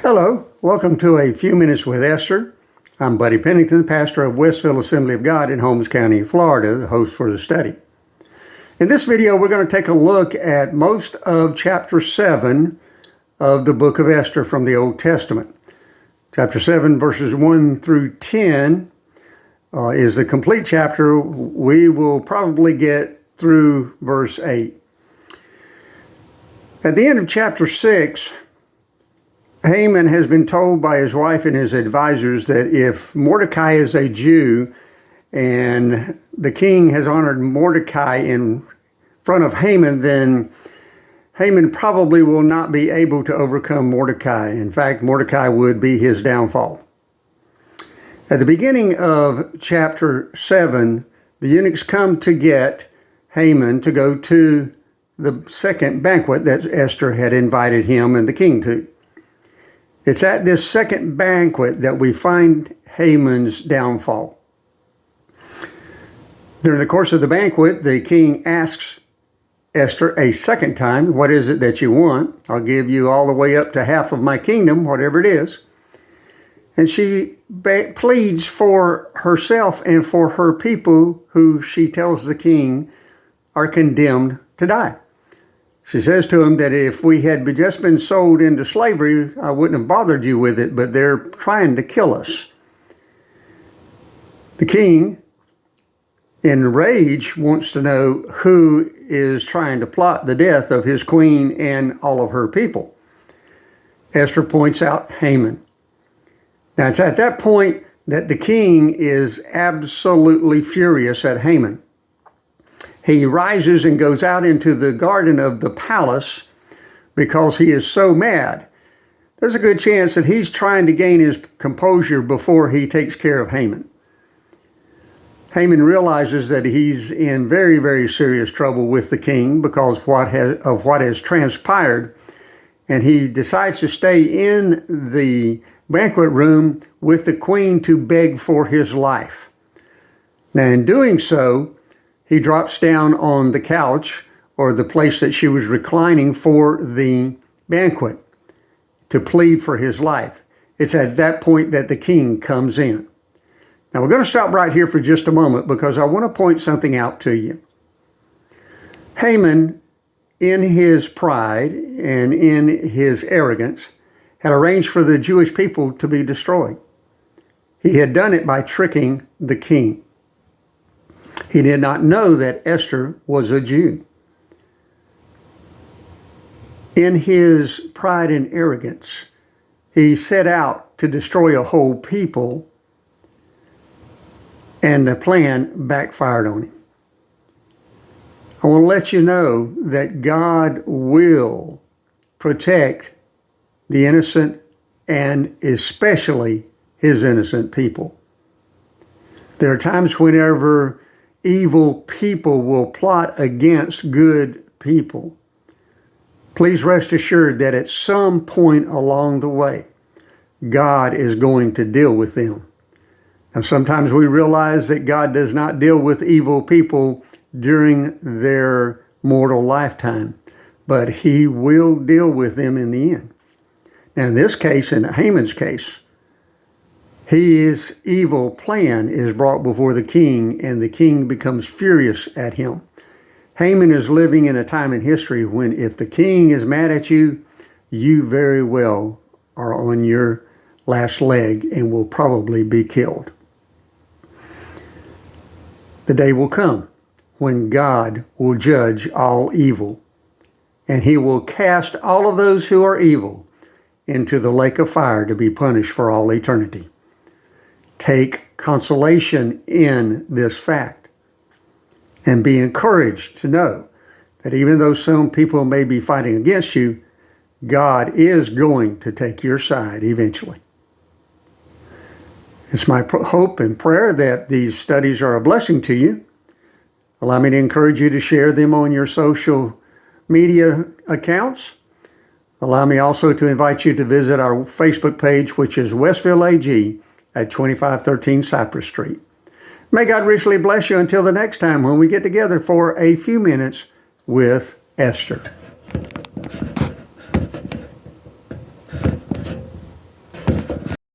Hello, welcome to A Few Minutes with Esther. I'm Buddy Pennington, pastor of Westville Assembly of God in Holmes County, Florida, the host for the study. In this video, we're going to take a look at most of chapter 7 of the book of Esther from the Old Testament. Chapter 7, verses 1 through 10 is the complete chapter. We will probably get through verse 8. At the end of chapter 6, Haman has been told by his wife and his advisors that if Mordecai is a Jew and the king has honored Mordecai in front of Haman, then Haman probably will not be able to overcome Mordecai. In fact, Mordecai would be his downfall. At the beginning of chapter 7, the eunuchs come to get Haman to go to the second banquet that Esther had invited him and the king to. It's at this second banquet that we find Haman's downfall. During the course of the banquet, the king asks Esther a second time, "What is it that you want? I'll give you all the way up to half of my kingdom, whatever it is." And she pleads for herself and for her people, who she tells the king are condemned to die. She says to him that if we had just been sold into slavery, I wouldn't have bothered you with it, but they're trying to kill us. The king, in rage, wants to know who is trying to plot the death of his queen and all of her people. Esther points out Haman. Now, it's at that point that the king is absolutely furious at Haman. He rises and goes out into the garden of the palace because he is so mad. There's a good chance that he's trying to gain his composure before he takes care of Haman. Haman realizes that he's in very, very serious trouble with the king because of what has transpired, and he decides to stay in the banquet room with the queen to beg for his life. Now, in doing so, he drops down on the couch or the place that she was reclining for the banquet to plead for his life. It's at that point that the king comes in. Now, we're going to stop right here for just a moment because I want to point something out to you. Haman, in his pride and in his arrogance, had arranged for the Jewish people to be destroyed. He had done it by tricking the king. He did not know that Esther was a Jew. In his pride and arrogance, he set out to destroy a whole people, and the plan backfired on him. I want to let you know that God will protect the innocent and especially his innocent people. There are times whenever evil people will plot against good people. Please rest assured that at some point along the way, God is going to deal with them. Now, sometimes we realize that God does not deal with evil people during their mortal lifetime, but he will deal with them in the end. Now, in this case, in Haman's case, his evil plan is brought before the king, and the king becomes furious at him. Haman is living in a time in history when if the king is mad at you, you very well are on your last leg and will probably be killed. The day will come when God will judge all evil, and he will cast all of those who are evil into the lake of fire to be punished for all eternity. Take consolation in this fact and be encouraged to know that even though some people may be fighting against you, God is going to take your side eventually. It's my hope and prayer that these studies are a blessing to you. Allow me to encourage you to share them on your social media accounts. Allow me also to invite you to visit our Facebook page, which is Westville AG at 2513 Cypress Street. May God richly bless you until the next time when we get together for A Few Minutes with Esther.